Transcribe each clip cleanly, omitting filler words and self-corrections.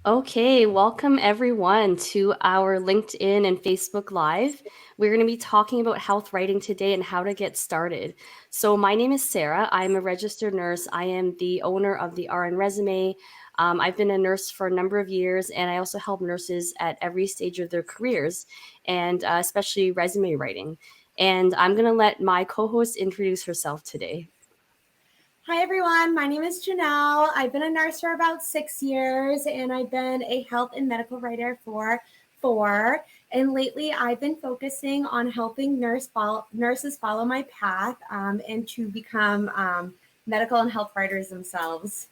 Okay, welcome everyone to our LinkedIn and Facebook Live. We're going to be talking about health writing today and how to get started. So, my name is Sarah. I'm a registered nurse. I am the owner of the RN Resume. I've been a nurse for a number of years, and I also help nurses at every stage of their careers, and especially resume writing. And I'm going to let my co host introduce herself today. Hi, everyone. My name is Janelle. I've been a nurse for about 6 years, and I've been a health and medical writer for 4. And lately, I've been focusing on helping nurses follow my path and to become medical and health writers themselves.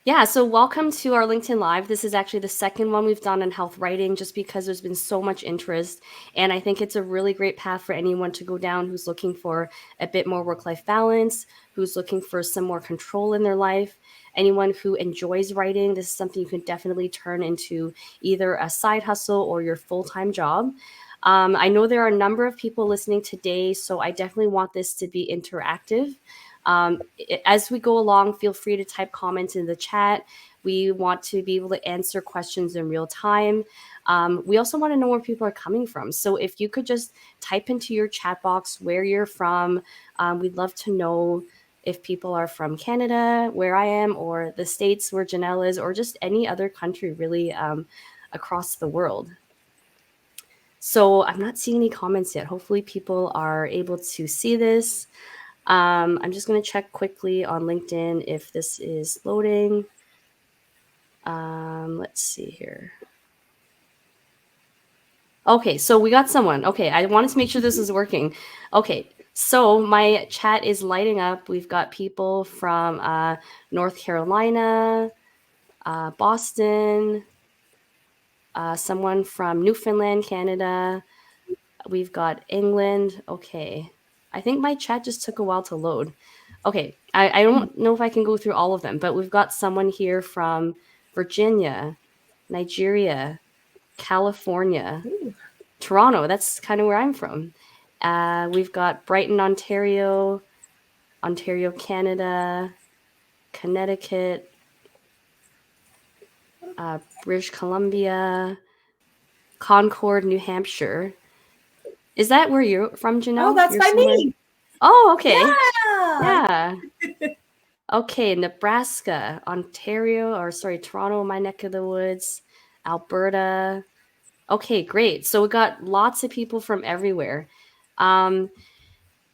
Yeah, so welcome to our LinkedIn Live. This is actually the second one we've done on health writing just because there's been so much interest. And I think it's a really great path for anyone to go down who's looking for a bit more work life balance, who's looking for some more control in their life. Anyone who enjoys writing, this is something you can definitely turn into either a side hustle or your full time job. I know there are a number of people listening today, so I definitely want this to be interactive. As we go along, feel free to type comments in the chat. We want to be able to answer questions in real time. We also want to know where people are coming from. So if you could just type into your chat box where you're from, we'd love to know if people are from Canada, where I am, or the States where Janelle is, or just any other country really across the world. So I'm not seeing any comments yet. Hopefully people are able to see this. I'm just going to check quickly on LinkedIn if this is loading. Let's see here. Okay, so we got someone. Okay, I wanted to make sure this is working. Okay, so my chat is lighting up. We've got people from North Carolina, Boston, someone from Newfoundland, Canada. We've got England. Okay, I think my chat just took a while to load. Okay, I don't know if I can go through all of them, but we've got someone here from Virginia, Nigeria, California, Ooh. Toronto. That's kind of where I'm from. We've got Brighton, Ontario, Ontario, Canada, Connecticut, British Columbia, Concord, New Hampshire. Is that where you're from, Oh, Janelle? that's You're by somewhere. me. Oh, okay. Yeah. Yeah. Okay, Nebraska, Ontario, or sorry, Toronto, my neck of the woods, Alberta. Okay, great. So we got lots of people from everywhere. Um,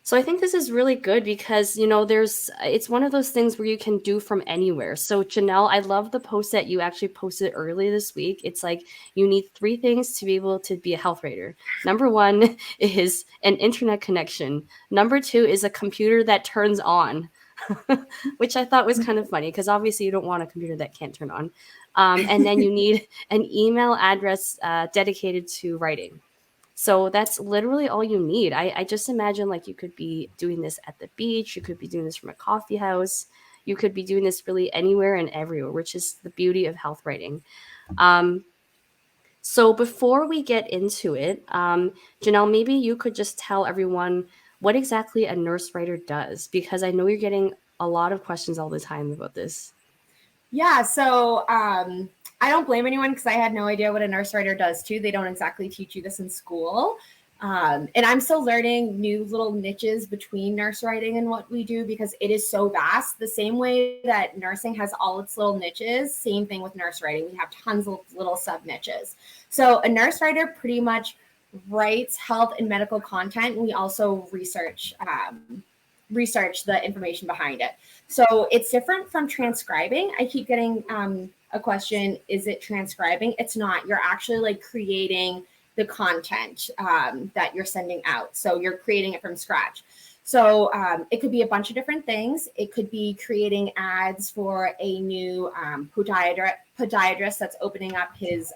so I think this is really good because, it's one of those things where you can do from anywhere. So Janelle, I love the post that you actually posted early this week. It's like you need 3 things to be able to be a health writer. Number one is an internet connection. Number two is a computer that turns on. Which I thought was kind of funny because obviously you don't want a computer that can't turn on. And then you need an email address dedicated to writing. So that's literally all you need. I just imagine like you could be doing this at the beach, you could be doing this from a coffee house, you could be doing this really anywhere and everywhere, which is the beauty of health writing. Um, so before we get into it, Janelle, maybe you could just tell everyone what exactly a nurse writer does, because I know you're getting a lot of questions all the time about this. Yeah, so I don't blame anyone because I had no idea what a nurse writer does too. They don't exactly teach you this in school. And I'm still learning new little niches between nurse writing and what we do because it is so vast. The same way that nursing has all its little niches, same thing with nurse writing. We have tons of little sub niches. So a nurse writer pretty much writes health and medical content. And we also research the information behind it. So it's different from transcribing. I keep getting a question, is it transcribing? It's not. You're actually like creating the content that you're sending out. So you're creating it from scratch. So it could be a bunch of different things. It could be creating ads for a new podiatrist that's opening up his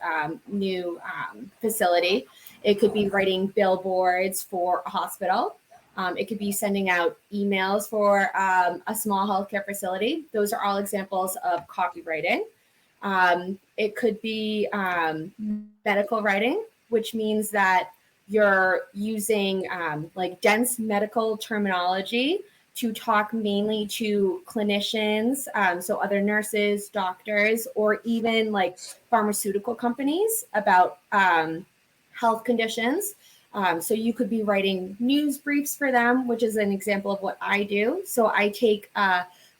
new facility. It could be writing billboards for a hospital. It could be sending out emails for a small healthcare facility. Those are all examples of copywriting. It could be medical writing, which means that you're using like dense medical terminology to talk mainly to clinicians, so other nurses, doctors, or even like pharmaceutical companies about health conditions. So you could be writing news briefs for them, which is an example of what I do. So I take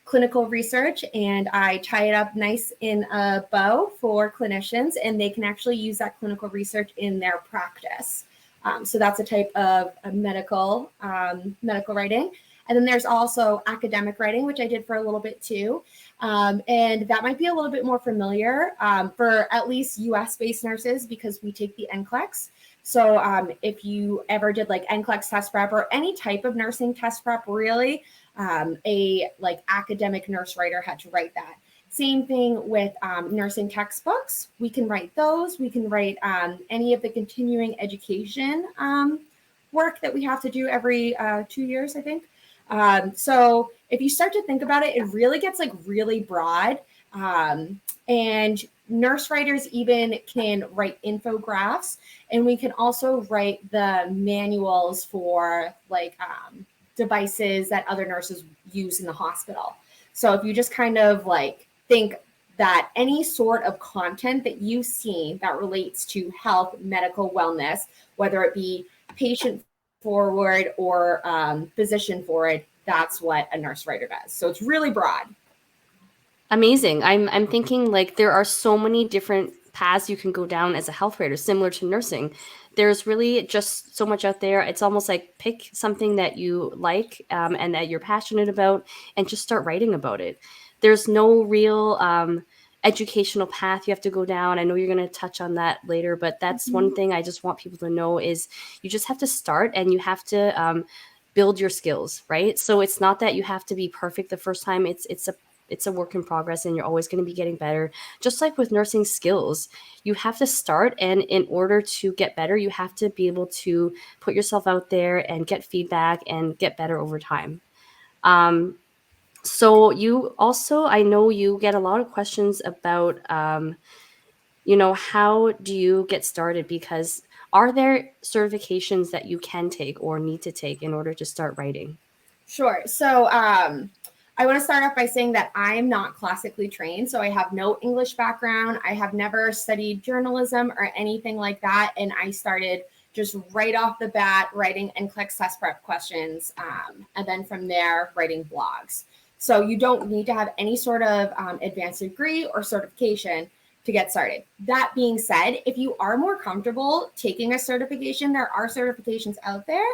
clinical research and I tie it up nice in a bow for clinicians, and they can actually use that clinical research in their practice. So that's a type of medical writing. And then there's also academic writing, which I did for a little bit too. And that might be a little bit more familiar for at least US-based nurses, because we take the NCLEX. So if you ever did like NCLEX test prep or any type of nursing test prep, really, a like academic nurse writer had to write that. Same thing with nursing textbooks. We can write those. We can write any of the continuing education work that we have to do every 2 years, I think. So if you start to think about it, it really gets like really broad. And nurse writers even can write infographics, and we can also write the manuals for like devices that other nurses use in the hospital. So if you just kind of like think that any sort of content that you see that relates to health, medical wellness, whether it be patient forward or physician forward, that's what a nurse writer does. So it's really broad. Amazing. I'm thinking like there are so many different paths you can go down as a health writer, similar to nursing. There's really just so much out there. It's almost like pick something that you like and that you're passionate about, and just start writing about it. There's no real educational path you have to go down. I know you're going to touch on that later, but that's one thing I just want people to know is you just have to start, and you have to build your skills, right? So it's not that you have to be perfect the first time. It's a work in progress, and you're always going to be getting better. Just like with nursing skills, you have to start, and in order to get better, you have to be able to put yourself out there and get feedback and get better over time. So you also, I know you get a lot of questions about, how do you get started? Because are there certifications that you can take or need to take in order to start writing? Sure. So I want to start off by saying that I'm not classically trained. So I have no English background. I have never studied journalism or anything like that. And I started just right off the bat writing NCLEX test prep questions. And then from there, writing blogs. So you don't need to have any sort of advanced degree or certification to get started. That being said, if you are more comfortable taking a certification, there are certifications out there.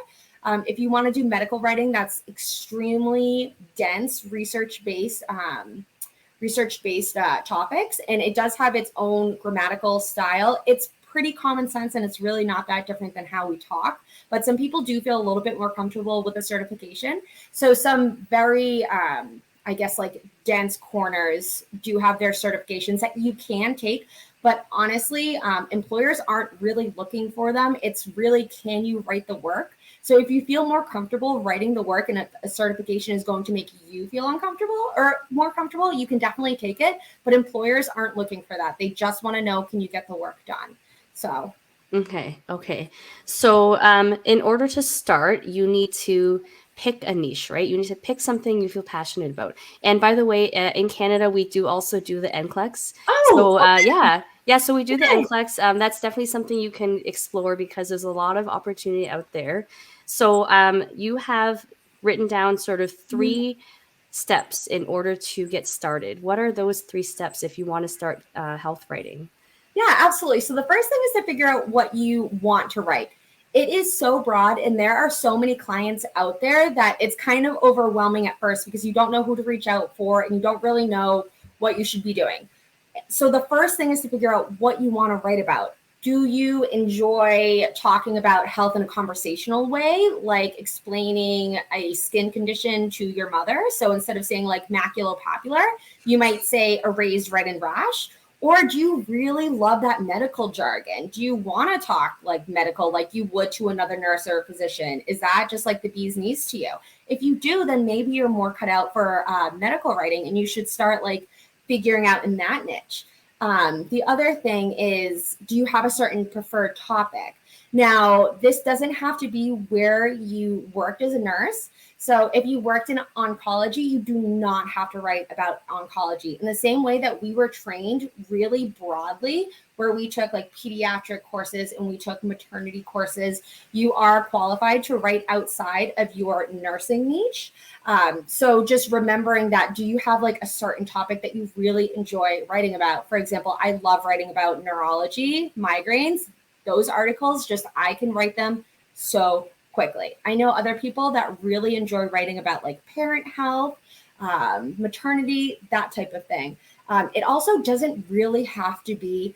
If you want to do medical writing, that's extremely dense, research-based topics, and it does have its own grammatical style. It's pretty common sense, and it's really not that different than how we talk. But some people do feel a little bit more comfortable with a certification. So some very, I guess, like dense corners do have their certifications that you can take. But honestly, employers aren't really looking for them. It's really, can you write the work? So if you feel more comfortable writing the work and a certification is going to make you feel uncomfortable or more comfortable, you can definitely take it. But employers aren't looking for that. They just want to know, can you get the work done? So. Okay. So in order to start, you need to pick a niche, right? You need to pick something you feel passionate about. And by the way, in Canada, we do also do the NCLEX. Oh, So okay. yeah. So we do the Okay. NCLEX. That's definitely something you can explore because there's a lot of opportunity out there. So you have written down sort of 3 steps in order to get started. What are those 3 steps if you want to start health writing? Yeah, absolutely. So the first thing is to figure out what you want to write. It is so broad, and there are so many clients out there that it's kind of overwhelming at first because you don't know who to reach out for and you don't really know what you should be doing. So the first thing is to figure out what you want to write about. Do you enjoy talking about health in a conversational way, like explaining a skin condition to your mother? So instead of saying like maculopapular, you might say a raised red and rash. Or do you really love that medical jargon? Do you want to talk like medical, like you would to another nurse or a physician? Is that just like the bee's knees to you? If you do, then maybe you're more cut out for medical writing, and you should start like figuring out in that niche. The other thing is, do you have a certain preferred topic? Now, this doesn't have to be where you worked as a nurse. So if you worked in oncology, you do not have to write about oncology. In the same way that we were trained really broadly, where we took like pediatric courses and we took maternity courses, you are qualified to write outside of your nursing niche. So just remembering that, do you have like a certain topic that you really enjoy writing about? For example, I love writing about neurology, migraines. Those articles, just I can write them so quickly. I know other people that really enjoy writing about like parent health, maternity, that type of thing. It also doesn't really have to be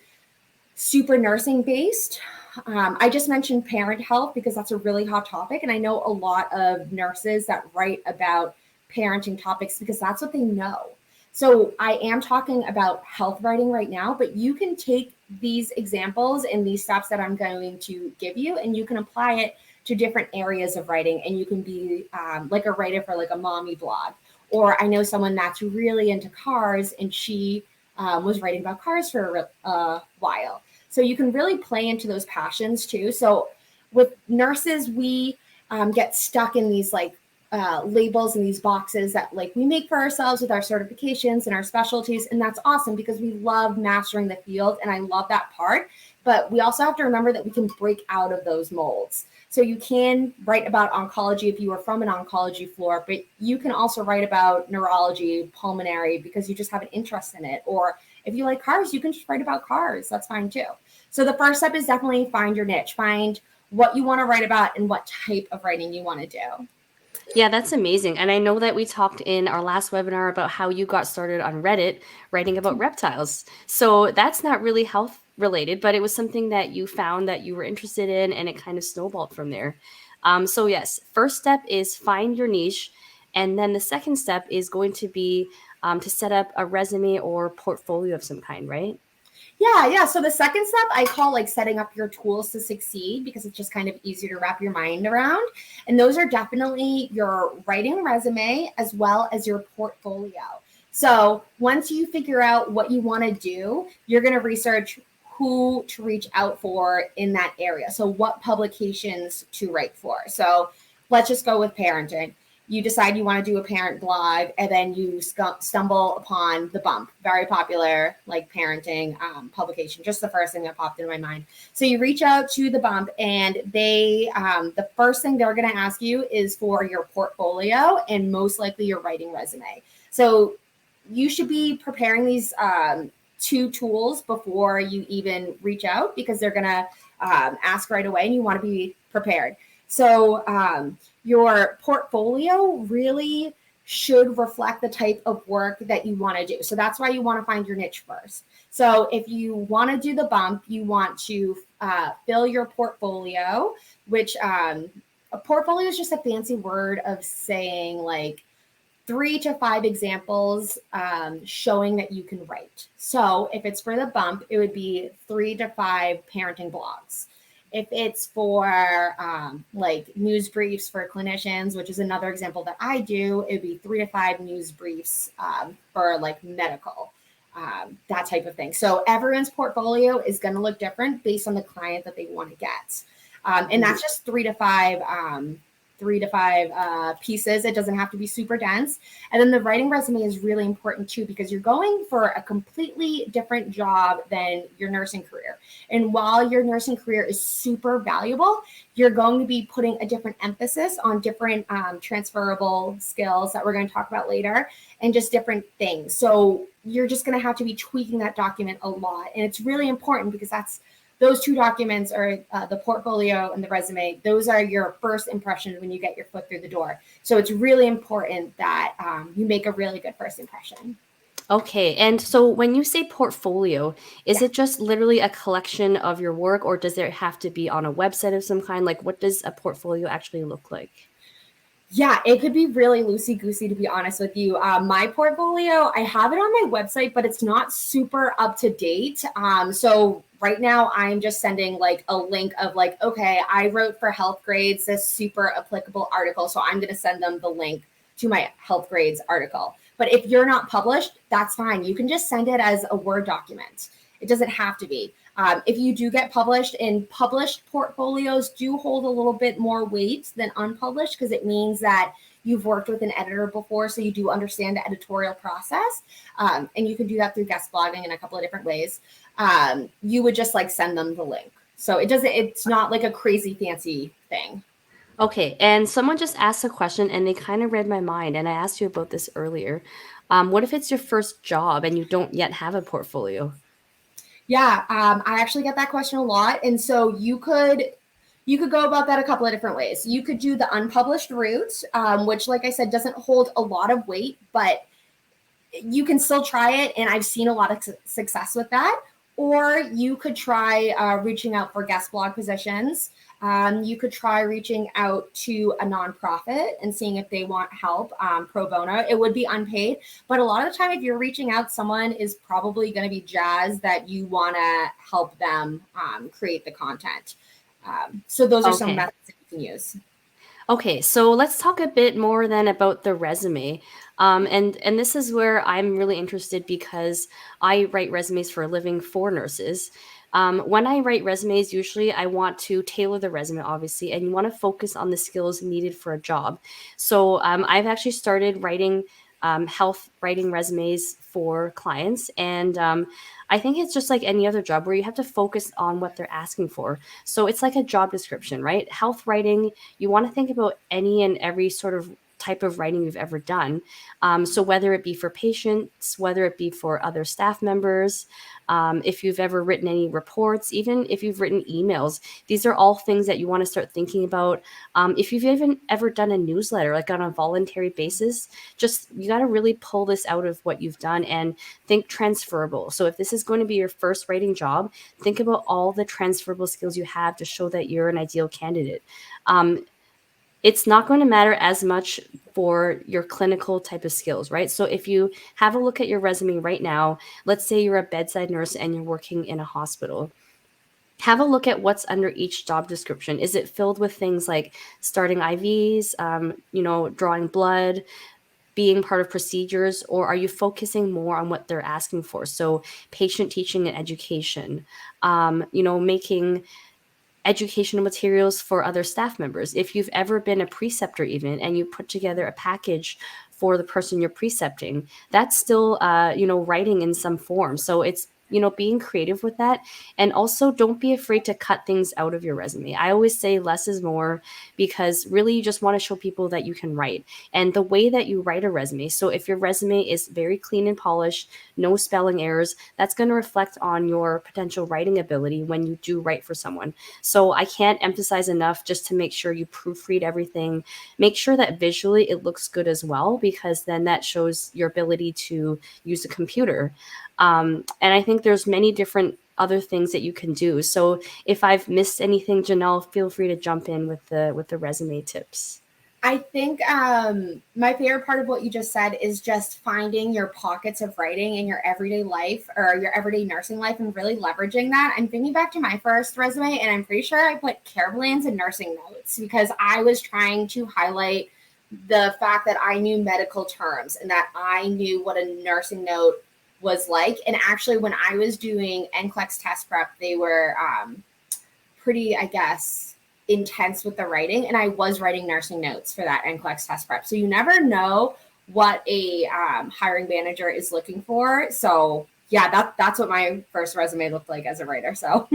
super nursing based. I just mentioned parent health because that's a really hot topic. And I know a lot of nurses that write about parenting topics because that's what they know. So I am talking about health writing right now, but you can take these examples and these steps that I'm going to give you, and you can apply it to different areas of writing. And you can be like a writer for like a mommy blog. Or I know someone that's really into cars, and she was writing about cars for a while. So you can really play into those passions too. So with nurses, we get stuck in these like labels and these boxes that like we make for ourselves with our certifications and our specialties. And that's awesome because we love mastering the field. And I love that part. But we also have to remember that we can break out of those molds. So you can write about oncology if you are from an oncology floor, but you can also write about neurology, pulmonary, because you just have an interest in it. Or if you like cars, you can just write about cars. That's fine too. So the first step is definitely find your niche, find what you want to write about and what type of writing you want to do. Yeah, that's amazing. And I know that we talked in our last webinar about how you got started on Reddit writing about reptiles. So that's not really health related, but it was something that you found that you were interested in, and it kind of snowballed from there. So, yes, first step is find your niche. And then the second step is going to be to set up a resume or portfolio of some kind, right? Yeah. So the second step I call like setting up your tools to succeed because it's just kind of easier to wrap your mind around. And those are definitely your writing resume as well as your portfolio. So once you figure out what you want to do, you're going to research who to reach out for in that area. So what publications to write for. So let's just go with parenting. You decide you want to do a parent blog, and then you stumble upon The Bump, very popular like parenting publication, just the first thing that popped into my mind. So you reach out to The Bump, and they the first thing they're going to ask you is for your portfolio and most likely your writing resume. So you should be preparing these two tools before you even reach out because they're going to ask right away, and you want to be prepared. So your portfolio really should reflect the type of work that you want to do. So that's why you want to find your niche first. So if you want to do The Bump, you want to fill your portfolio, which a portfolio is just a fancy word of saying like 3 to 5 examples showing that you can write. So if it's for The Bump, it would be 3 to 5 parenting blogs. If it's for like news briefs for clinicians, which is another example that I do, it would be 3 to 5 news briefs for like medical, that type of thing. So everyone's portfolio is going to look different based on the client that they want to get. And that's just 3 to 5 pieces. It doesn't have to be super dense. And then the writing resume is really important too, because you're going for a completely different job than your nursing career. And while your nursing career is super valuable, you're going to be putting a different emphasis on different transferable skills that we're going to talk about later and just different things. So you're just going to have to be tweaking that document a lot. And it's really important because those two documents are the portfolio and the resume. Those are your first impressions when you get your foot through the door. So it's really important that you make a really good first impression. Okay. And so when you say portfolio, is Yeah. it just literally a collection of your work, or does it have to be on a website of some kind? Like, what does a portfolio actually look like? Yeah, it could be really loosey-goosey, to be honest with you. My portfolio, I have it on my website, but it's not super up to date. So right now I'm just sending like a link of like, okay, I wrote for health grades this super applicable article. So I'm going to send them the link to my health grades article. But if you're not published, that's fine. You can just send it as a Word document. It doesn't have to be. If you do get published, and published portfolios do hold a little bit more weight than unpublished, because it means that you've worked with an editor before, so you do understand the editorial process. And you can do that through guest blogging in a couple of different ways. You would just like send them the link. So it's not like a crazy fancy thing. Okay, and someone just asked a question and they kind of read my mind, and I asked you about this earlier. What if it's your first job and you don't yet have a portfolio? Yeah, I actually get that question a lot, and so you could go about that a couple of different ways. You could do the unpublished route, which, like I said, doesn't hold a lot of weight, but you can still try it, and I've seen a lot of success with that. Or you could try reaching out for guest blog positions. You could try reaching out to a nonprofit and seeing if they want help pro bono. It would be unpaid, but a lot of the time, if you're reaching out, someone is probably going to be jazzed that you want to help them create the content. So those are some Okay. methods that you can use. Okay, so let's talk a bit more then about the resume. And this is where I'm really interested because I write resumes for a living for nurses. When I write resumes, usually I want to tailor the resume, obviously, and you want to focus on the skills needed for a job. So I've actually started writing health writing resumes for clients, and I think it's just like any other job where you have to focus on what they're asking for. So it's like a job description, right? Health writing, you want to think about any and every sort of type of writing you've ever done. So whether it be for patients, whether it be for other staff members, if you've ever written any reports, even if you've written emails, these are all things that you want to start thinking about. If you've even ever done a newsletter, like on a voluntary basis, just you got to really pull this out of what you've done and think transferable. So if this is going to be your first writing job, think about all the transferable skills you have to show that you're an ideal candidate. It's not going to matter as much for your clinical type of skills, right? So if you have a look at your resume right now, let's say you're a bedside nurse and you're working in a hospital. Have a look at what's under each job description. Is it filled with things like starting IVs, drawing blood, being part of procedures, or are you focusing more on what they're asking for? So patient teaching and education, making educational materials for other staff members. If you've ever been a preceptor even and you put together a package for the person you're precepting, that's still writing in some form. So it's being creative with that. And also don't be afraid to cut things out of your resume. I always say less is more, because really you just want to show people that you can write. And the way that you write a resume, so if your resume is very clean and polished, no spelling errors, that's going to reflect on your potential writing ability when you do write for someone. So I can't emphasize enough just to make sure you proofread everything. Make sure that visually it looks good as well, because then that shows your ability to use a computer. And I think there's many different other things that you can do. So if I've missed anything, Janelle, feel free to jump in with the resume tips. I think my favorite part of what you just said is just finding your pockets of writing in your everyday life or your everyday nursing life and really leveraging that. I'm thinking back to my first resume, and I'm pretty sure I put care plans and nursing notes because I was trying to highlight the fact that I knew medical terms and that I knew what a nursing note was like. And actually, when I was doing NCLEX test prep, they were pretty, I guess, intense with the writing, and I was writing nursing notes for that NCLEX test prep. So you never know what a hiring manager is looking for. So yeah, that's what my first resume looked like as a writer. So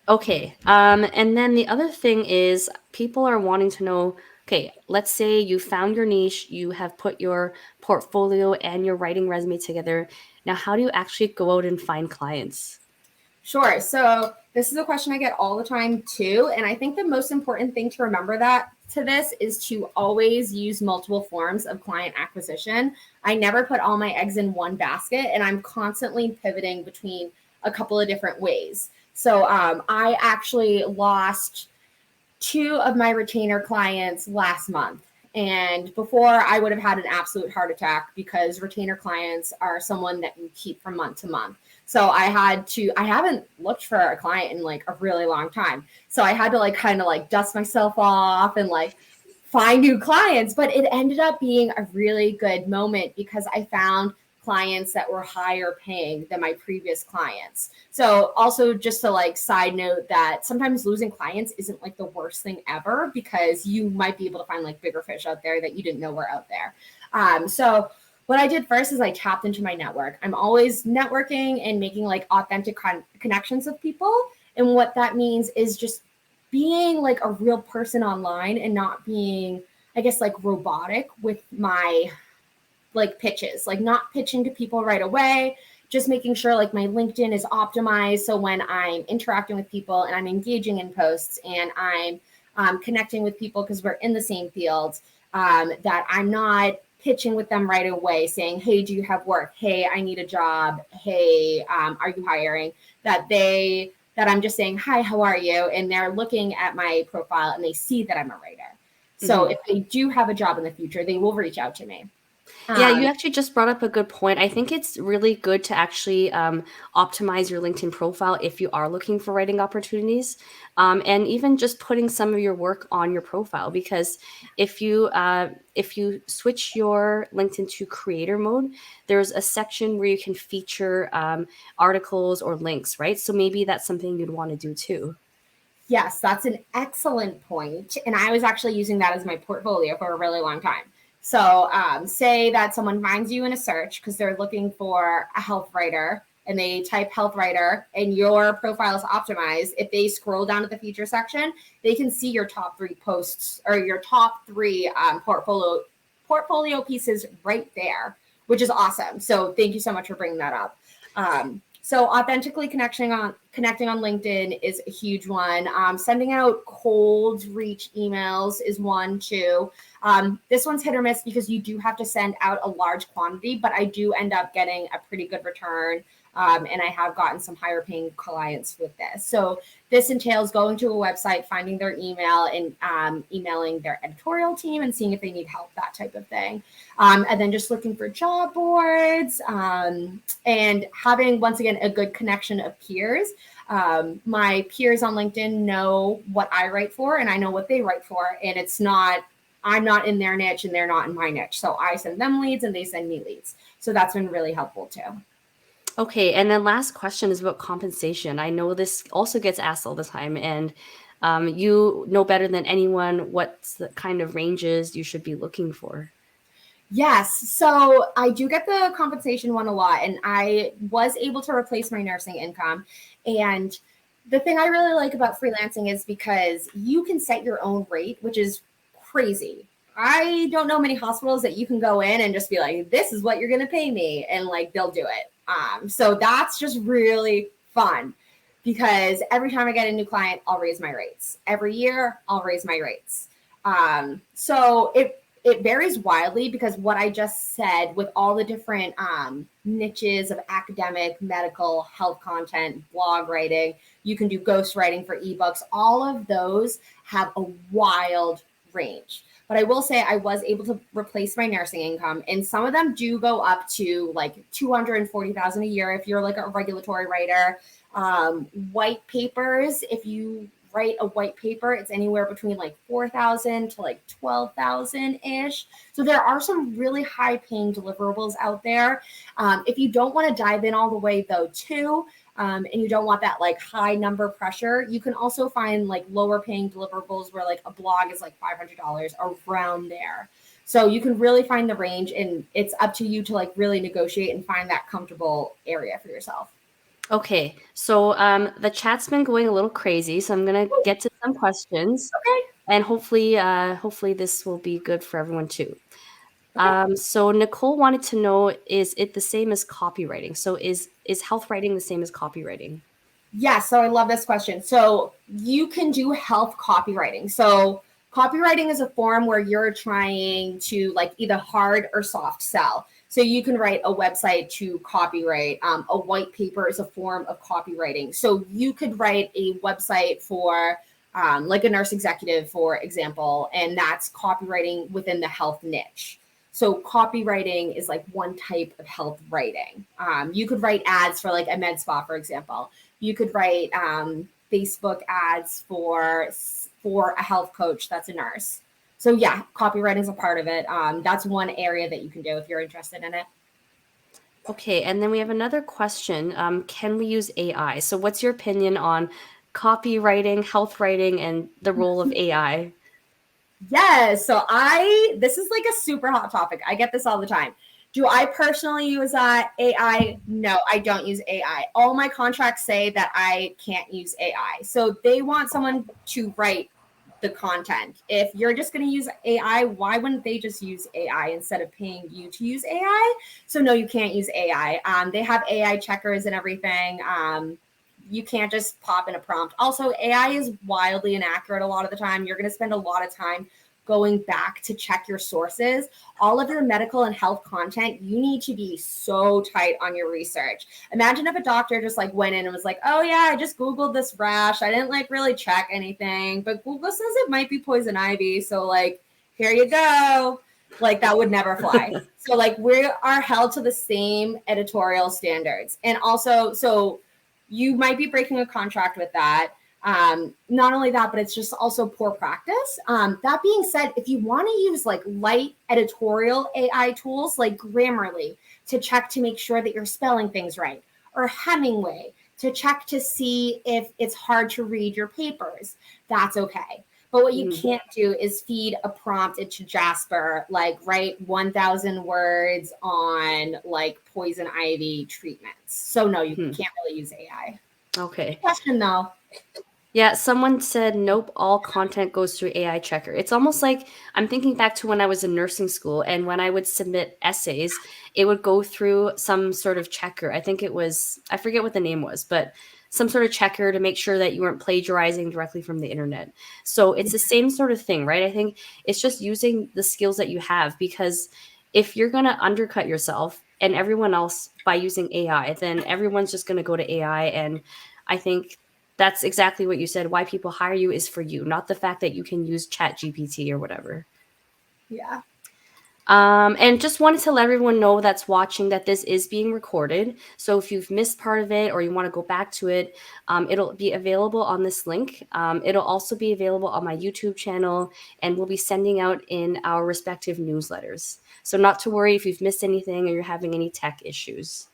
Okay. And then the other thing is people are wanting to know, okay, let's say you found your niche, you have put your portfolio and your writing resume together. Now, how do you actually go out and find clients? sure. So this is a question I get all the time too. And I think the most important thing to remember that to this is to always use multiple forms of client acquisition. I never put all my eggs in one basket, and I'm constantly pivoting between a couple of different ways. So I actually lost two of my retainer clients last month. And before, I would have had an absolute heart attack because retainer clients are someone that you keep from month to month. So I haven't looked for a client in like a really long time. So I had to like kind of like dust myself off and like find new clients. But it ended up being a really good moment because I found clients that were higher paying than my previous clients. So also just to like side note that sometimes losing clients isn't like the worst thing ever, because you might be able to find like bigger fish out there that you didn't know were out there. So what I did first is I tapped into my network. I'm always networking and making like authentic connections with people. And what that means is just being like a real person online and not being, I guess, like robotic with my like pitches, like not pitching to people right away, just making sure like my LinkedIn is optimized. So when I'm interacting with people and I'm engaging in posts and I'm connecting with people because we're in the same field, that I'm not pitching with them right away saying, hey, do you have work? Hey, I need a job. Hey, are you hiring? That I'm just saying, hi, how are you? And they're looking at my profile and they see that I'm a writer. So if they do have a job in the future, they will reach out to me. Yeah, you actually just brought up a good point. I think it's really good to actually optimize your LinkedIn profile if you are looking for writing opportunities, and even just putting some of your work on your profile. Because if you switch your LinkedIn to creator mode, there's a section where you can feature articles or links, right? So maybe that's something you'd want to do too. Yes, that's an excellent point. And I was actually using that as my portfolio for a really long time. So, say that someone finds you in a search because they're looking for a health writer and they type health writer and your profile is optimized. If they scroll down to the feature section, they can see your top 3 posts or your top 3 portfolio pieces right there, which is awesome. So, thank you so much for bringing that up. So authentically connecting on LinkedIn is a huge one. Sending out cold reach emails is one too. This one's hit or miss because you do have to send out a large quantity, but I do end up getting a pretty good return. And I have gotten some higher paying clients with this. So this entails going to a website, finding their email and emailing their editorial team and seeing if they need help, that type of thing. And then just looking for job boards and having, once again, a good connection of peers. My peers on LinkedIn know what I write for and I know what they write for. And I'm not in their niche and they're not in my niche. So I send them leads and they send me leads. So that's been really helpful too. Okay, and then last question is about compensation. I know this also gets asked all the time, and you know better than anyone what's the kind of ranges you should be looking for. Yes. So I do get the compensation one a lot, and I was able to replace my nursing income. And the thing I really like about freelancing is because you can set your own rate, which is crazy. I don't know many hospitals that you can go in and just be like, this is what you're going to pay me. And like, they'll do it. So that's just really fun because every time I get a new client, I'll raise my rates. Every year, I'll raise my rates. So it varies wildly because what I just said with all the different niches of academic, medical, health content, blog writing, you can do ghost writing for ebooks. All of those have a wild range. But I will say I was able to replace my nursing income, and some of them do go up to like $240,000 a year if you're like a regulatory writer. White papers, if you write a white paper, it's anywhere between like 4,000 to like 12,000 ish. So there are some really high paying deliverables out there. If you don't want to dive in all the way though too, and you don't want that like high number pressure, you can also find like lower paying deliverables where like a blog is like $500 around there. So you can really find the range, and it's up to you to like really negotiate and find that comfortable area for yourself. Okay, so the chat's been going a little crazy, so I'm gonna get to some questions, Okay. and hopefully this will be good for everyone too. Okay. So Nicole wanted to know, is it the same as copywriting? So is health writing the same as copywriting? Yes, so I love this question. So you can do health copywriting. So copywriting is a form where you're trying to like either hard or soft sell. So you can write a website to copyright. A white paper is a form of copywriting. So you could write a website for like a nurse executive, for example, and that's copywriting within the health niche. So copywriting is like one type of health writing. You could write ads for like a med spa, for example. You could write Facebook ads for a health coach that's a nurse. So yeah, copywriting is a part of it. That's one area that you can do if you're interested in it. Okay, and then we have another question. Can we use AI? So, what's your opinion on copywriting, health writing, and the role of AI? Yes. So this is like a super hot topic. I get this all the time. Do I personally use AI? No, I don't use AI. All my contracts say that I can't use AI. So they want someone to write the content. If you're just going to use AI, why wouldn't they just use AI instead of paying you to use AI? So no, you can't use AI. They have AI checkers and everything. You can't just pop in a prompt. Also, AI is wildly inaccurate a lot of the time. You're going to spend a lot of time going back to check your sources. All of your medical and health content, you need to be so tight on your research. Imagine if a doctor just like went in and was like, oh yeah, I just Googled this rash. I didn't like really check anything, but Google says it might be poison ivy. So like, here you go. Like that would never fly. So like we are held to the same editorial standards. And also, so you might be breaking a contract with that. Not only that, but it's just also poor practice. That being said, if you want to use like light editorial AI tools like Grammarly to check to make sure that you're spelling things right, or Hemingway to check to see if it's hard to read your papers, that's okay. But what you Mhm. can't do is feed a prompt into Jasper, like write 1,000 words on like poison ivy treatments. So no, you Mhm. can't really use AI. Okay. Question though. Yeah, someone said, nope, all content goes through AI checker. It's almost like I'm thinking back to when I was in nursing school and when I would submit essays, it would go through some sort of checker. I think it was, I forget what the name was, but some sort of checker to make sure that you weren't plagiarizing directly from the internet. So it's the same sort of thing, right? I think it's just using the skills that you have, because if you're going to undercut yourself and everyone else by using AI, then everyone's just going to go to AI. And I think that's exactly what you said. Why people hire you is for you, not the fact that you can use Chat GPT or whatever. Yeah. And just wanted to let everyone know that's watching that this is being recorded. So if you've missed part of it or you want to go back to it, it'll be available on this link. It'll also be available on my YouTube channel, and we'll be sending out in our respective newsletters. So not to worry if you've missed anything or you're having any tech issues.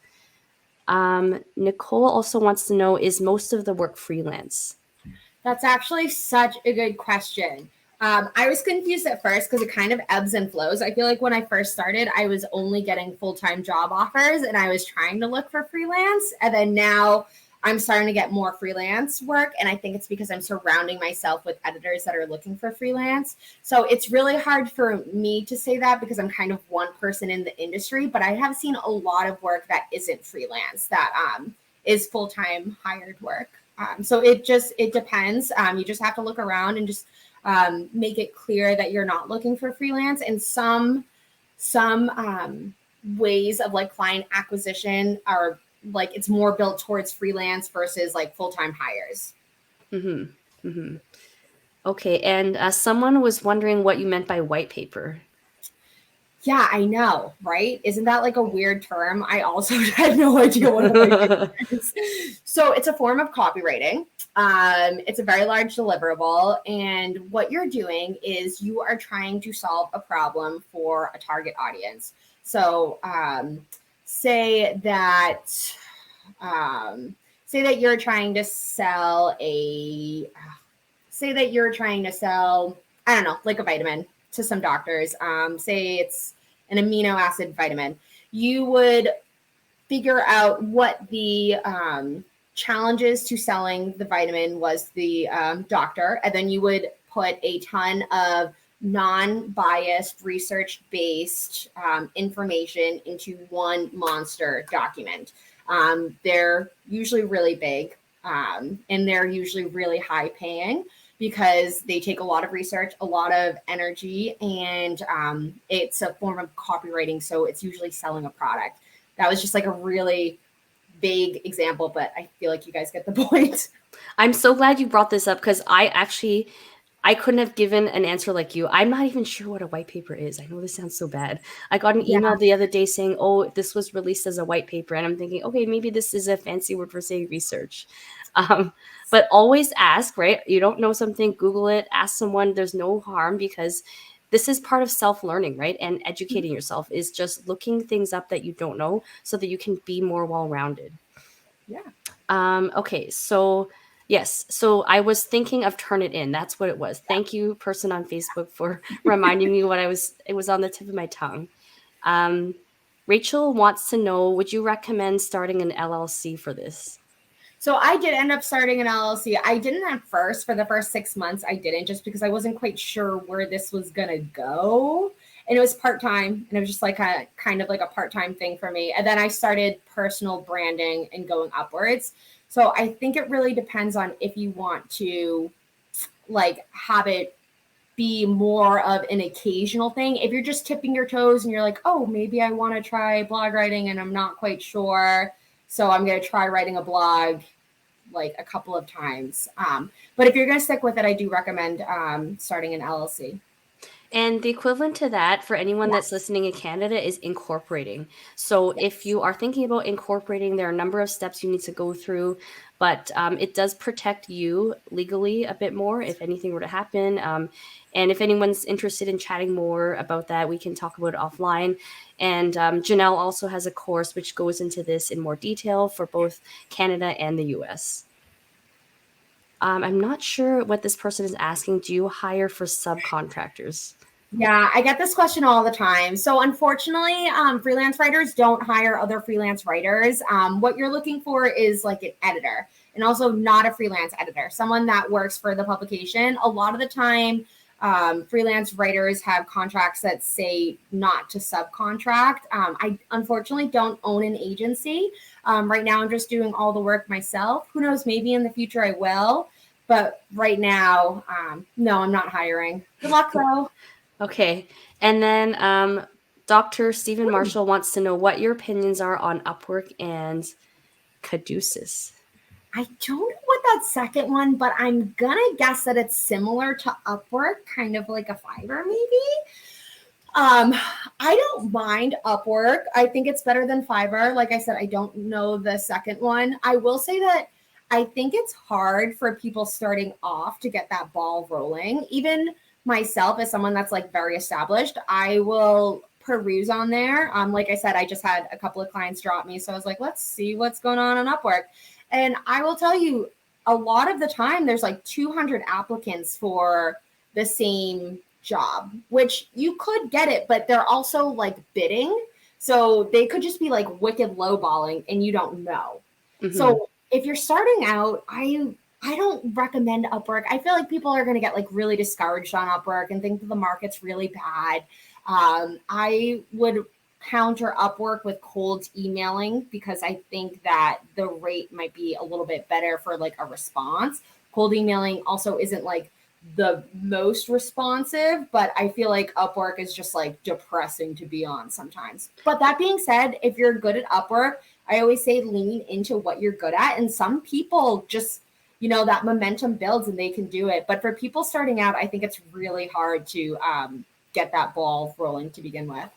Nicole also wants to know, is most of the work freelance? That's actually such a good question. I was confused at first because it kind of ebbs and flows. I feel like when I first started, I was only getting full-time job offers and I was trying to look for freelance. And then now I'm starting to get more freelance work. And I think it's because I'm surrounding myself with editors that are looking for freelance. So it's really hard for me to say that because I'm kind of one person in the industry, but I have seen a lot of work that isn't freelance, that is full-time hired work. So it depends. You just have to look around and just make it clear that you're not looking for freelance. And some ways of like client acquisition are like it's more built towards freelance versus like full-time hires. Mm-hmm. Mm-hmm. Okay, and someone was wondering what you meant by white paper. Yeah, I know, right? Isn't that like a weird term? I also had no idea what a white paper is. So it's a form of copywriting. It's a very large deliverable, and what you're doing is you are trying to solve a problem for a target audience. So say that um, say that you're trying to sell a say that you're trying to sell, I don't know, like a vitamin to some doctors. Say it's an amino acid vitamin. You would figure out what the challenges to selling the vitamin was to the doctor, and then you would put a ton of non-biased, research-based information into one monster document. They're usually really big, and they're usually really high paying because they take a lot of research, a lot of energy, and it's a form of copywriting. So it's usually selling a product. That was just like a really vague example, but I feel like you guys get the point. I'm so glad you brought this up because I couldn't have given an answer like you. I'm not even sure what a white paper is. I know this sounds so bad. I got an Yeah. email the other day saying, "Oh, this was released as a white paper," and I'm thinking, okay, maybe this is a fancy word for say research. Um, but always ask, right? You don't know something, Google it, ask someone. There's no harm because this is part of self-learning, right? And educating yourself is just looking things up that you don't know so that you can be more well-rounded. Yeah. Okay, so yes, so I was thinking of Turnitin. That's what it was. Thank you, person on Facebook, for reminding me what it was on the tip of my tongue. Um, Rachel wants to know, would you recommend starting an LLC for this? So I did end up starting an LLC. I didn't at first. For the first 6 months, I didn't, just because I wasn't quite sure where this was gonna go. And it was part-time, and it was just like a kind of like a part-time thing for me. And then I started personal branding and going upwards. So I think it really depends on if you want to like have it be more of an occasional thing. If you're just tipping your toes and you're like, oh, maybe I want to try blog writing and I'm not quite sure, so I'm going to try writing a blog like a couple of times. But if you're going to stick with it, I do recommend starting an LLC. And the equivalent to that for anyone that's Yes. listening in Canada is incorporating. So if Yes. you are thinking about incorporating, there are a number of steps you need to go through, but it does protect you legally a bit more if anything were to happen. And if anyone's interested in chatting more about that, we can talk about it offline. And Janelle also has a course which goes into this in more detail for both Canada and the US. I'm not sure what this person is asking. Do you hire for subcontractors? Yeah, I get this question all the time. So unfortunately, freelance writers don't hire other freelance writers. What you're looking for is like an editor, and also not a freelance editor, someone that works for the publication. A lot of the time, freelance writers have contracts that say not to subcontract. I unfortunately don't own an agency. Right now, I'm just doing all the work myself. Who knows, maybe in the future I will. But right now, no, I'm not hiring. Good luck, though. Okay. And then Dr. Stephen Marshall wants to know what your opinions are on Upwork and Caduceus. I don't know what that second one, but I'm gonna guess that it's similar to Upwork, kind of like a Fiverr, maybe. Um, I don't mind Upwork. I think it's better than Fiverr. Like I said, I don't know the second one. I will say that I think it's hard for people starting off to get that ball rolling. Even myself, as someone that's like very established, I will peruse on there. Like I said, I just had a couple of clients drop me, so I was like, let's see what's going on Upwork. And I will tell you, a lot of the time, there's like 200 applicants for the same job, which you could get it, but they're also like bidding. So they could just be like wicked lowballing and you don't know. Mm-hmm. So if you're starting out, I don't recommend Upwork. I feel like people are going to get like really discouraged on Upwork and think that the market's really bad. I would counter Upwork with cold emailing because I think that the rate might be a little bit better for like a response. Cold emailing also isn't like the most responsive, but I feel like Upwork is just like depressing to be on sometimes. But that being said, if you're good at Upwork, I always say lean into what you're good at. And some people just, that momentum builds and they can do it. But for people starting out, I think it's really hard to get that ball rolling to begin with.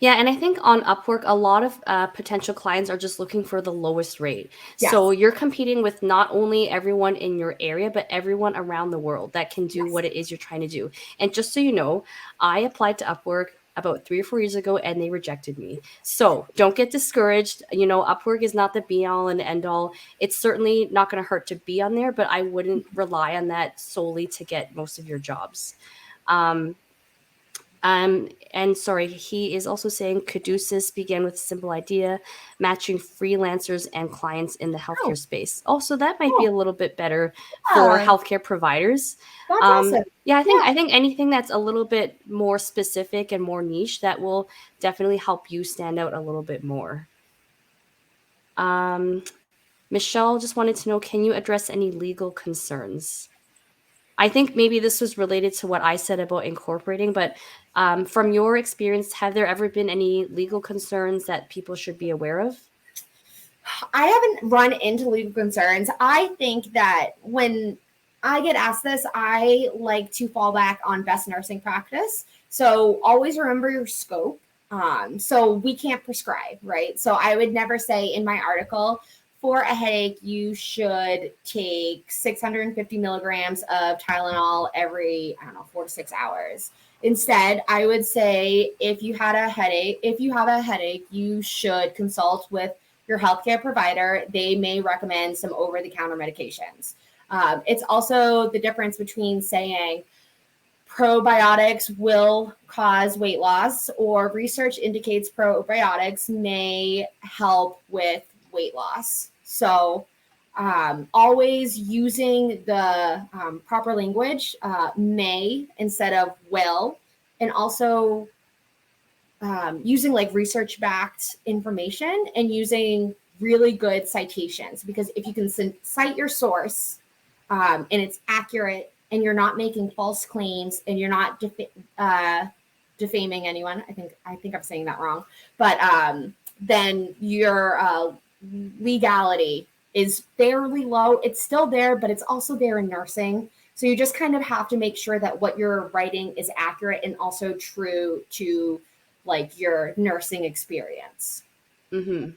Yeah, and I think on Upwork, a lot of potential clients are just looking for the lowest rate. Yes. So you're competing with not only everyone in your area, but everyone around the world that can do what it is you're trying to do. And just so you know, I applied to Upwork about 3 or 4 years ago and they rejected me. So don't get discouraged. Upwork is not the be all and end all. It's certainly not going to hurt to be on there, but I wouldn't rely on that solely to get most of your jobs. And sorry, he is also saying Caduceus began with a simple idea, matching freelancers and clients in the healthcare space. Also, that might be a little bit better for healthcare providers. That's awesome. Yeah, I think anything that's a little bit more specific and more niche, that will definitely help you stand out a little bit more. Michelle just wanted to know, can you address any legal concerns? I think maybe this was related to what I said about incorporating, but from your experience, have there ever been any legal concerns that people should be aware of? I haven't run into legal concerns. I think that when I get asked this, I like to fall back on best nursing practice. So always remember your scope. So we can't prescribe, right? So I would never say in my article, for a headache, you should take 650 milligrams of Tylenol every, 4 to 6 hours. Instead, I would say if you have a headache, you should consult with your healthcare provider. They may recommend some over-the-counter medications. It's also the difference between saying probiotics will cause weight loss, or research indicates probiotics may help with weight loss. So always using the proper language, may instead of will, and also using like research-backed information and using really good citations, because if you can cite your source and it's accurate and you're not making false claims and you're not defaming anyone, I think I'm saying that wrong, but then your legality is fairly low. It's still there, but it's also there in nursing. So you just kind of have to make sure that what you're writing is accurate and also true to like your nursing experience. Mm-hmm.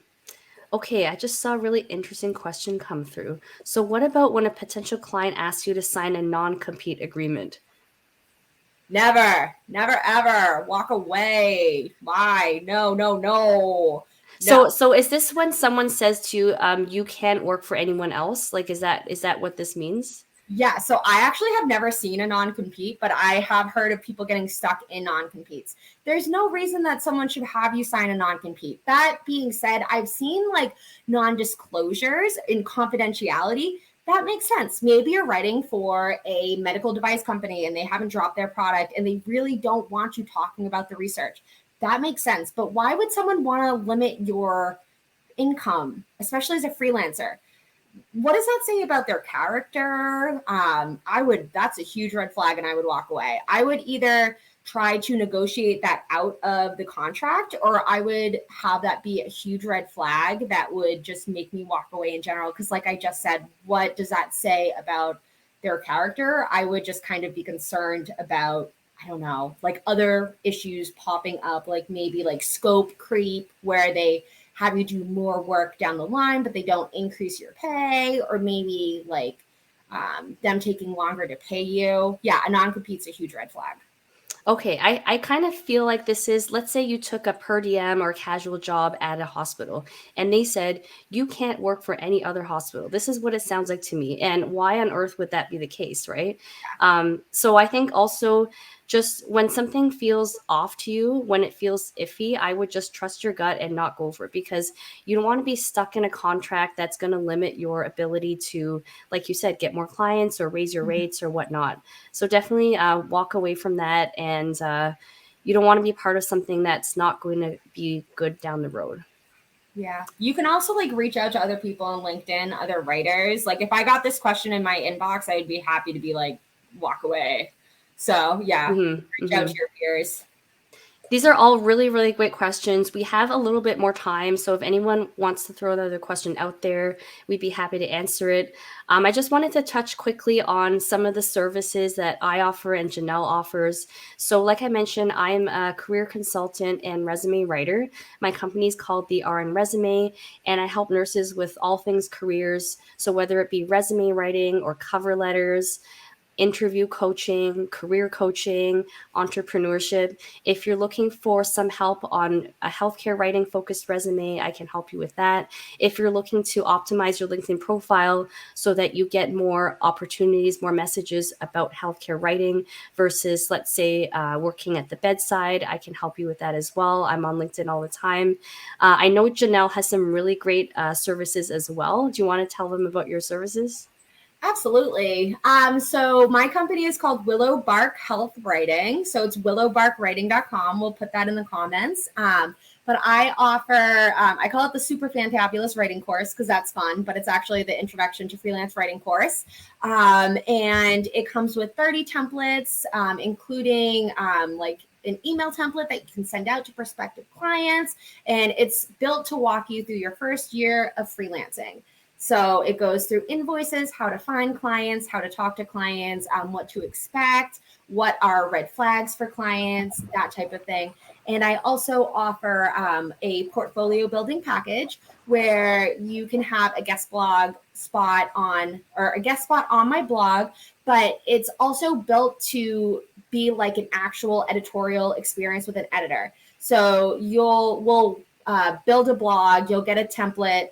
Okay, I just saw a really interesting question come through. So what about when a potential client asks you to sign a non-compete agreement? Never, ever walk away. Why? No. So is this when someone says to you, you can't work for anyone else? Like, is that what this means? Yeah, so I actually have never seen a non-compete, but I have heard of people getting stuck in non-competes. There's no reason that someone should have you sign a non-compete. That being said, I've seen like non-disclosures in confidentiality. That makes sense. Maybe you're writing for a medical device company and they haven't dropped their product and they really don't want you talking about the research. That makes sense. But why would someone want to limit your income, especially as a freelancer? What does that say about their character? That's a huge red flag and I would walk away. I would either try to negotiate that out of the contract, or I would have that be a huge red flag that would just make me walk away in general. Because like I just said, what does that say about their character? I would just kind of be concerned about, I don't know, like other issues popping up, like maybe like scope creep, where they have you do more work down the line, but they don't increase your pay, or maybe like them taking longer to pay you. Yeah, a non-compete's a huge red flag. Okay, I kind of feel like this is, let's say you took a per diem or casual job at a hospital and they said, you can't work for any other hospital. This is what it sounds like to me. And why on earth would that be the case, right? So I think also just when something feels off to you, when it feels iffy, I would just trust your gut and not go for it, because you don't want to be stuck in a contract that's going to limit your ability to, like you said, get more clients or raise your rates or whatnot. So definitely walk away from that, and you don't want to be part of something that's not going to be good down the road. Yeah. You can also like reach out to other people on LinkedIn, other writers. Like if I got this question in my inbox, I'd be happy to be like, walk away. So yeah, reach out to your peers. These are all really, really great questions. We have a little bit more time, so if anyone wants to throw another question out there, we'd be happy to answer it. I just wanted to touch quickly on some of the services that I offer and Janelle offers. So like I mentioned, I'm a career consultant and resume writer. My company is called the RN Resume, and I help nurses with all things careers. So whether it be resume writing or cover letters, interview coaching, career coaching, entrepreneurship. If you're looking for some help on a healthcare writing focused resume, I can help you with that. If you're looking to optimize your LinkedIn profile so that you get more opportunities, more messages about healthcare writing versus, let's say, working at the bedside, I can help you with that as well. I'm on LinkedIn all the time. I know Janelle has some really great services as well. Do you want to tell them about your services? Absolutely. So my company is called Willow Bark Health Writing. So it's willowbarkwriting.com. We'll put that in the comments. But I offer, I call it the Super Fantabulous Writing Course because that's fun, but it's actually the Introduction to Freelance Writing course. And it comes with 30 templates, including like an email template that you can send out to prospective clients. And it's built to walk you through your first year of freelancing. So it goes through invoices, how to find clients, how to talk to clients, what to expect, what are red flags for clients, that type of thing. And I also offer a portfolio building package where you can have a guest blog spot on, or a guest spot on my blog, but it's also built to be like an actual editorial experience with an editor. So we'll build a blog, you'll get a template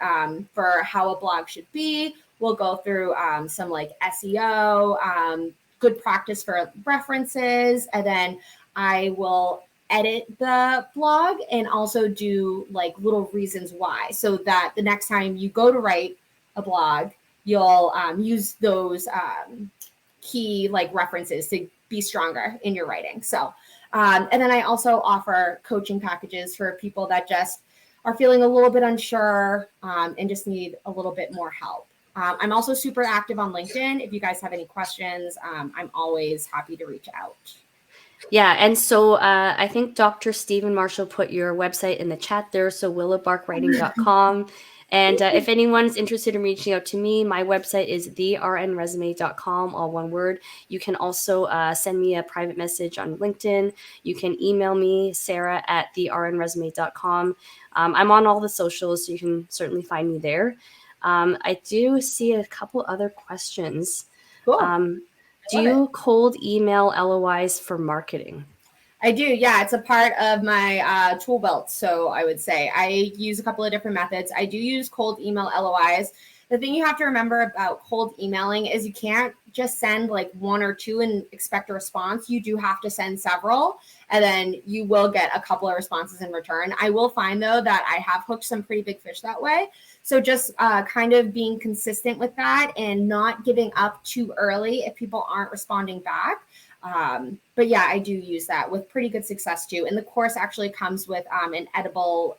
for how a blog should be. We'll go through some like SEO, good practice for references, and then I will edit the blog and also do like little reasons why, so that the next time you go to write a blog, you'll use those key like references to be stronger in your writing. So, and then I also offer coaching packages for people that just are feeling a little bit unsure and just need a little bit more help. I'm also super active on LinkedIn. If you guys have any questions, I'm always happy to reach out. Yeah, and so I think Dr. Stephen Marshall put your website in the chat there, so willowbarkwriting.com. And if anyone's interested in reaching out to me, my website is thernresume.com, all one word. You can also send me a private message on LinkedIn. You can email me, sarah@thernresume.com. I'm on all the socials, so you can certainly find me there. I do see a couple other questions. Cool. Do you cold email LOIs for marketing? I do. Yeah, it's a part of my tool belt. So I would say I use a couple of different methods. I do use cold email LOIs. The thing you have to remember about cold emailing is you can't just send like one or two and expect a response. You do have to send several, and then you will get a couple of responses in return. I will find, though, that I have hooked some pretty big fish that way. So just kind of being consistent with that and not giving up too early if people aren't responding back. But yeah, I do use that with pretty good success too. And the course actually comes with an editable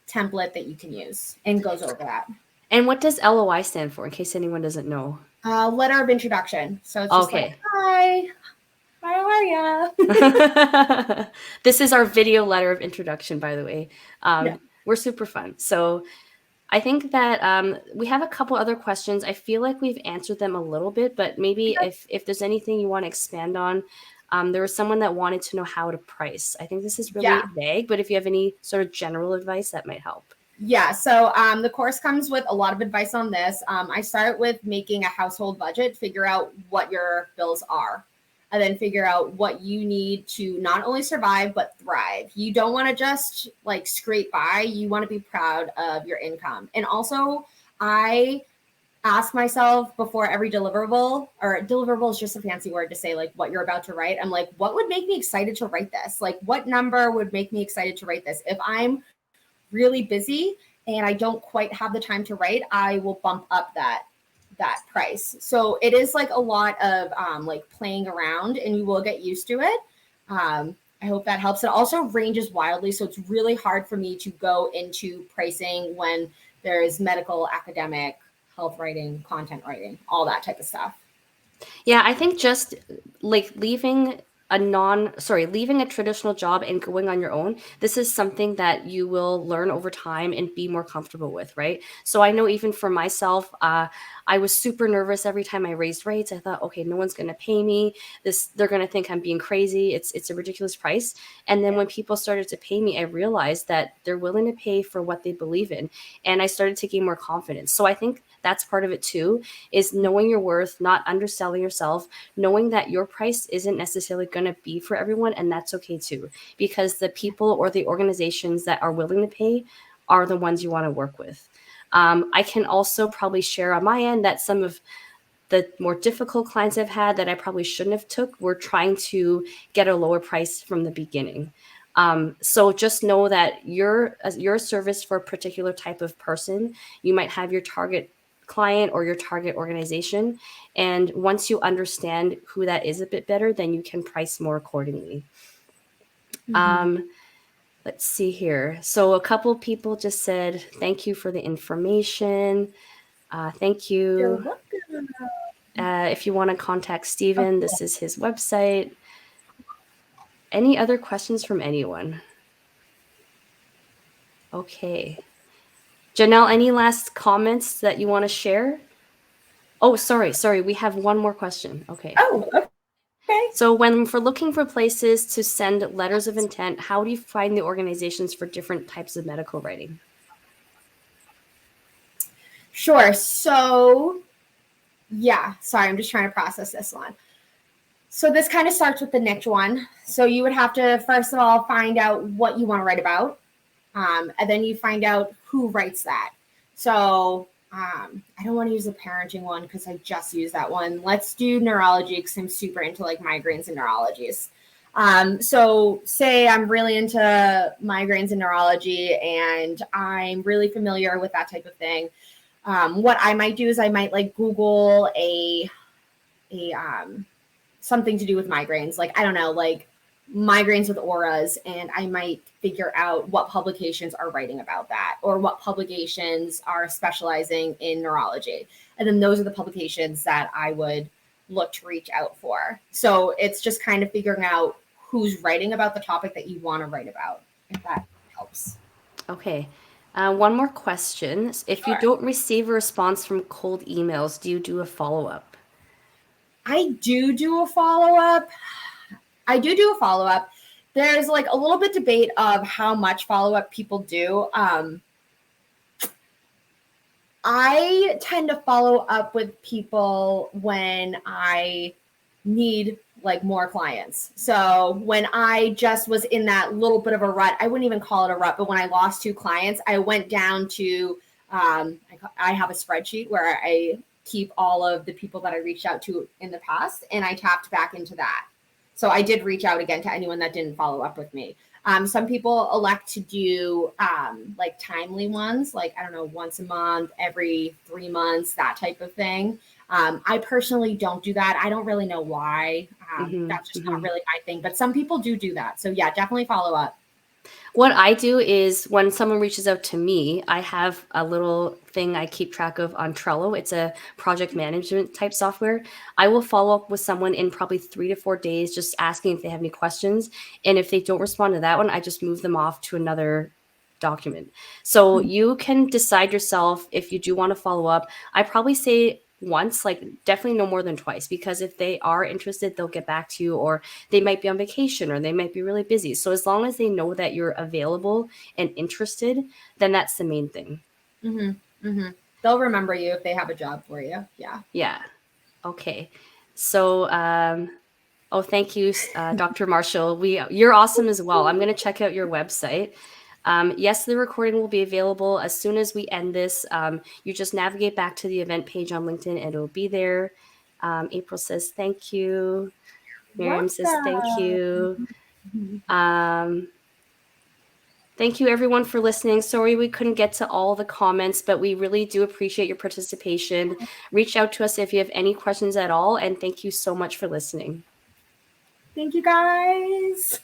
template that you can use and goes over that. And what does LOI stand for, in case anyone doesn't know? Letter of introduction. So it's just like, hi, how are ya? This is our video letter of introduction, by the way. Yeah. We're super fun. So I think that we have a couple other questions. I feel like we've answered them a little bit, but maybe if there's anything you want to expand on. There was someone that wanted to know how to price. I think this is really vague, but if you have any sort of general advice, that might help. Yeah, so the course comes with a lot of advice on this. I start with making a household budget, figure out what your bills are, and then figure out what you need to not only survive, but thrive. You don't want to just like scrape by. You want to be proud of your income. And also, I ask myself before every deliverable, or deliverable is just a fancy word to say like what you're about to write. I'm like, what would make me excited to write this? Like, what number would make me excited to write this? If I'm really busy and I don't quite have the time to write, I will bump up that price. So it is like a lot of like playing around, and you will get used to it. I hope that helps. It also ranges wildly, so it's really hard for me to go into pricing when there is medical, academic, health writing, content writing, all that type of stuff. Yeah, I think just like leaving a traditional job and going on your own, this is something that you will learn over time and be more comfortable with, right? So I know even for myself, I was super nervous every time I raised rates. I thought, okay, no one's going to pay me. They're going to think I'm being crazy. It's a ridiculous price. And then when people started to pay me, I realized that they're willing to pay for what they believe in. And I started to gain more confidence. So I think that's part of it too, is knowing your worth, not underselling yourself, knowing that your price isn't necessarily going to be for everyone. And that's okay too, because the people or the organizations that are willing to pay are the ones you want to work with. I can also probably share on my end that some of the more difficult clients I've had that I probably shouldn't have took were trying to get a lower price from the beginning. So just know that you're a service for a particular type of person. You might have your target client or your target organization. And once you understand who that is a bit better, then you can price more accordingly. Let's see here. So a couple people just said, thank you for the information. Thank you. If you want to contact Stephen, this is his website. Any other questions from anyone? Okay. Janelle, any last comments that you want to share? Oh, sorry. We have one more question. Okay. Oh, okay. So when we're looking for places to send letters of intent, how do you find the organizations for different types of medical writing? Sure. So, yeah, sorry, I'm just trying to process this one. So this kind of starts with the niche one. So you would have to, first of all, find out what you want to write about. And then you find out who writes that. So I don't want to use the parenting one because I just used that one. Let's do neurology because I'm super into like migraines and neurologies. So say I'm really into migraines and neurology and I'm really familiar with that type of thing. What I might do is I might like Google a something to do with migraines. Like, I don't know, like migraines with auras, and I might figure out what publications are writing about that or what publications are specializing in neurology. And then those are the publications that I would look to reach out for. So it's just kind of figuring out who's writing about the topic that you want to write about, if that helps. Okay. One more question. If you Sure. don't receive a response from cold emails, do you do a follow-up? I do a follow up. I do a follow up. There's like a little bit debate of how much follow up people do. I tend to follow up with people when I need like more clients. So when I just was in that little bit of a rut, I wouldn't even call it a rut, but when I lost 2 clients, I went down to, I have a spreadsheet where I keep all of the people that I reached out to in the past, and I tapped back into that. So I did reach out again to anyone that didn't follow up with me. Some people elect to do like timely ones, like, I don't know, once a month, every 3 months, that type of thing. I personally don't do that. I don't really know why. That's just not really my thing. But some people do that. So yeah, definitely follow up. What I do is when someone reaches out to me, I have a little thing I keep track of on Trello. It's a project management type software. I will follow up with someone in probably 3 to 4 days, just asking if they have any questions. And if they don't respond to that one, I just move them off to another document. So you can decide yourself if you do want to follow up. I probably say once, like definitely no more than twice, because if they are interested, they'll get back to you, or they might be on vacation, or they might be really busy. So as long as they know that you're available and interested, then that's the main thing. They'll remember you if they have a job for you. Yeah. Yeah. Okay. So, oh, thank you, Dr. Marshall. You're awesome as well. I'm going to check out your website. Yes, the recording will be available as soon as we end this. You just navigate back to the event page on LinkedIn and it'll be there. April says thank you. Miriam says thank you. Thank you everyone for listening. Sorry we couldn't get to all the comments, but we really do appreciate your participation. Reach out to us if you have any questions at all, and thank you so much for listening. Thank you guys.